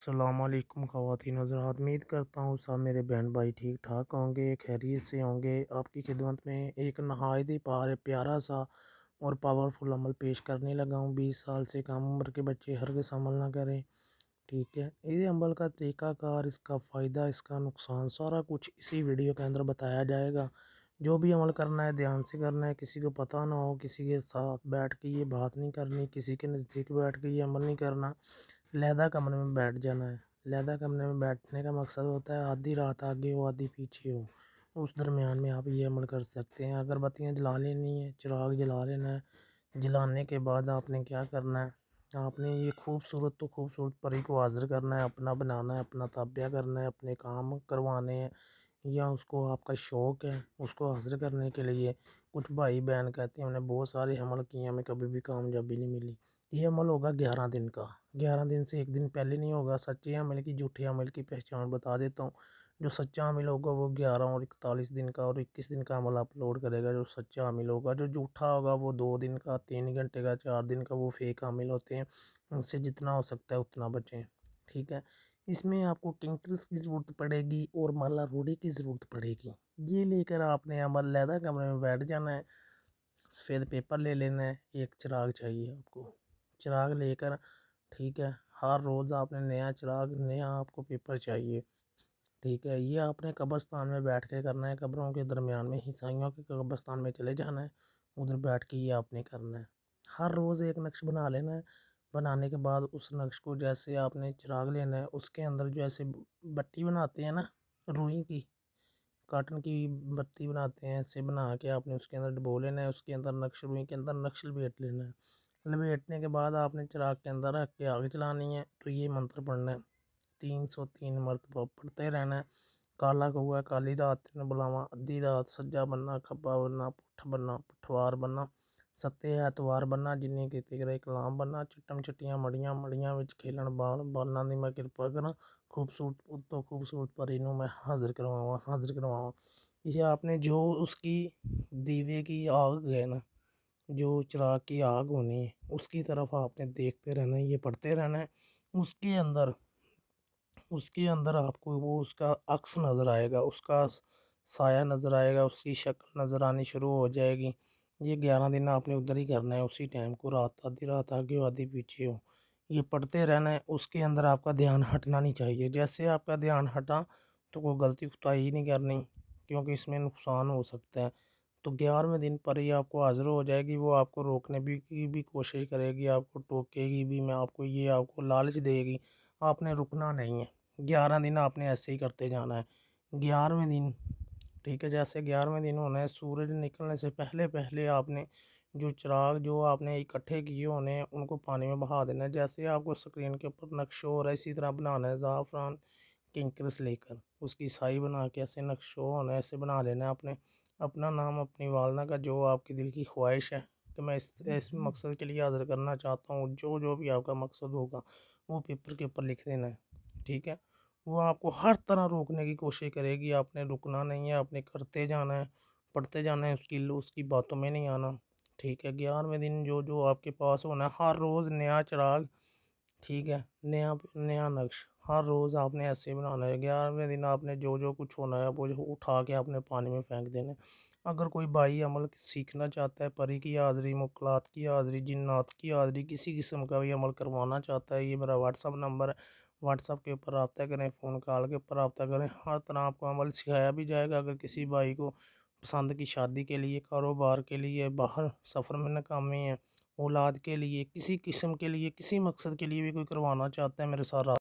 السلام علیکم خواتین حضرات، امید کرتا ہوں سب میرے بہن بھائی ٹھیک ٹھاک ہوں گے، خیریت سے ہوں گے۔ آپ کی خدمت میں ایک نہایت ہی پیارا سا اور پاورفل عمل پیش کرنے لگا ہوں۔ 20 سال سے کم عمر کے بچے ہرگز عمل نہ کریں، ٹھیک ہے؟ یہ عمل کا طریقہ کار، اس کا فائدہ، اس کا نقصان، سارا کچھ اسی ویڈیو کے اندر بتایا جائے گا۔ جو بھی عمل کرنا ہے دھیان سے کرنا ہے، کسی کو پتہ نہ ہو، کسی کے ساتھ بیٹھ کے یہ بات نہیں کرنی، کسی کے نزدیک بیٹھ کے یہ عمل نہیں کرنا۔ علیحدہ کمرے میں بیٹھ جانا ہے۔ علیحدہ کمرے میں بیٹھنے کا مقصد ہوتا ہے آدھی رات آگے ہو آدھی پیچھے ہو، اس درمیان میں آپ یہ عمل کر سکتے ہیں۔ اگر بتیاں جلا لینی ہے، چراغ جلا لینا ہے۔ جلانے کے بعد آپ نے کیا کرنا ہے، آپ نے یہ خوبصورت پری کو حاضر کرنا ہے، اپنا بنانا ہے، اپنا تابع کرنا ہے، اپنے کام کروانے ہیں، یا اس کو آپ کا شوق ہے اس کو حاضر کرنے کے لیے۔ کچھ بھائی بہن کہتے ہیں ہم نے بہت سارے عمل کیے، ہمیں کبھی بھی کامیابی نہیں ملی۔ یہ عمل ہوگا 11 دن کا۔ 11 دن سے ایک دن پہلے نہیں ہوگا۔ سچے عمل کی جھوٹے عمل کی پہچان بتا دیتا ہوں۔ جو سچا عمل ہوگا وہ 11 اور 41 دن کا اور 21 دن کا عمل اپلوڈ کرے گا۔ جو سچا عمل ہوگا، جو جھوٹا ہوگا، وہ 2 دن کا، 3 گھنٹے کا، 4 دن کا، وہ فیک عمل ہوتے ہیں۔ ان سے جتنا ہو سکتا ہے اتنا بچیں، ٹھیک ہے؟ اس میں آپ کو کنکریز کی ضرورت پڑے گی اور مالا روڑی کی ضرورت پڑے گی۔ یہ لے کر آپ نے عمل علیحدہ کمرے میں بیٹھ جانا ہے۔ سفید پیپر لے لینا ہے، ایک چراغ چاہیے آپ کو۔ چراغ لے کر، ٹھیک ہے، ہر روز آپ نے نیا چراغ، نیا آپ کو پیپر چاہیے، ٹھیک ہے؟ یہ آپ نے قبرستان میں بیٹھ کے کرنا ہے۔ قبروں کے درمیان میں، عیسائیوں کے قبرستان میں چلے جانا ہے، ادھر بیٹھ کے یہ آپ نے کرنا ہے۔ ہر روز ایک نقش بنا لینا ہے۔ بنانے کے بعد اس نقش کو، جیسے آپ نے چراغ لینا ہے، اس کے اندر جیسے بتی بناتے ہیں نا، روئی کی، کاٹن کی بتی بناتے ہیں، ایسے بنا کے آپ نے اس کے اندر ڈبو لینا ہے۔ اس کے اندر نقش، روئی کے اندر نقش لپیٹ لینا ہے۔ لپیٹنے کے بعد آپ نے چراغ کے اندر رکھ کے آگ جلانی ہے، تو یہ منتر پڑھنا ہے، 303 مرتبہ پڑھتے رہنا ہے۔ کالا کوا کالی رات نے بلاواں، ادھی رات سجا بننا، کھبا بننا، پٹھ بننا، پٹھوار بننا، ستے ایتوار بننا، جنی کی تگرے کلام بننا، چٹم چٹیاں مڑیاں مڑیاں وچ کھیلن بال بالنا دی میں کرپا کرنا، خوبصورت پری نوں میں حاضر کرواواں۔ یہ آپ نے جو اس کی دیوے کی آگ ہے نا، جو چراغ کی آگ ہونی ہے، اس کی طرف آپ نے دیکھتے رہنا ہے، یہ پڑھتے رہنا ہے۔ اس کے اندر آپ کو وہ اس کا عکس نظر آئے گا، اس کا سایہ نظر آئے گا، اس کی شکل نظر آنی شروع ہو جائے گی۔ یہ 11 دن آپ نے ادھر ہی کرنا ہے، اسی ٹائم کو، رات آدھی رات آگے ہو آدھی پیچھے ہو، یہ پڑھتے رہنا ہے۔ اس کے اندر آپ کا دھیان ہٹنا نہیں چاہیے۔ جیسے آپ کا دھیان ہٹا تو کوئی غلطی کوتاہی نہیں کرنی، کیونکہ اس میں نقصان ہو سکتا ہے۔ تو 11ویں دن پر ہی آپ کو حاضر ہو جائے گی، وہ آپ کو روکنے کی بھی کوشش کرے گی، آپ کو ٹوکے گی بھی، میں آپ کو یہ آپ کو لالچ دے گی، آپ نے رکنا نہیں ہے۔ 11 دن آپ نے ایسے ہی کرتے جانا ہے۔ 11ویں دن، ٹھیک ہے، جیسے 11ویں دن ہونا ہے، سورج نکلنے سے پہلے آپ نے جو چراغ جو آپ نے اکٹھے کیے ہونے ہیں ان کو پانی میں بہا دینا ہے۔ جیسے آپ کو اسکرین کے اوپر نقش ہو رہا ہے، اسی طرح بنانا ہے۔ زعفران کنکرس لے کر اس کی سائی بنا کے ایسے نقش ہونا ہے، ایسے بنا لینا ہے۔ اپنا نام، اپنی والدہ کا، جو آپ کی دل کی خواہش ہے کہ میں اس مقصد کے لیے حاضر کرنا چاہتا ہوں، جو بھی آپ کا مقصد ہوگا وہ پیپر کے اوپر لکھ دینا ہے، ٹھیک ہے؟ وہ آپ کو ہر طرح روکنے کی کوشش کرے گی، آپ نے رکنا نہیں ہے، آپ نے کرتے جانا ہے، پڑھتے جانا ہے، اس کی باتوں میں نہیں آنا، ٹھیک ہے؟ 11ویں دن جو آپ کے پاس ہونا ہے، ہر روز نیا چراغ، ٹھیک ہے، نیا نقش، ہر روز آپ نے ایسے بنانا ہے۔ 11ویں دن آپ نے جو کچھ ہونا ہے وہ اٹھا کے آپ نے پانی میں پھینک دینا ہے۔ اگر کوئی بھائی عمل سیکھنا چاہتا ہے، پری کی حاضری، مقلات کی حاضری، جنات کی حاضری، کسی قسم کا بھی عمل کروانا چاہتا ہے، یہ میرا واٹس اپ نمبر ہے، واٹس اپ کے اوپر رابطہ کریں، فون کال کے اوپر رابطہ کریں۔ ہر طرح آپ کو عمل سکھایا بھی جائے گا۔ اگر کسی بھائی کو پسند کی شادی کے لیے، کاروبار کے لیے، باہر سفر میں ناکامی ہے، اولاد کے لیے، کسی قسم کے لیے، کسی مقصد کے لیے بھی کوئی کروانا چاہتا ہے، میرے ساتھ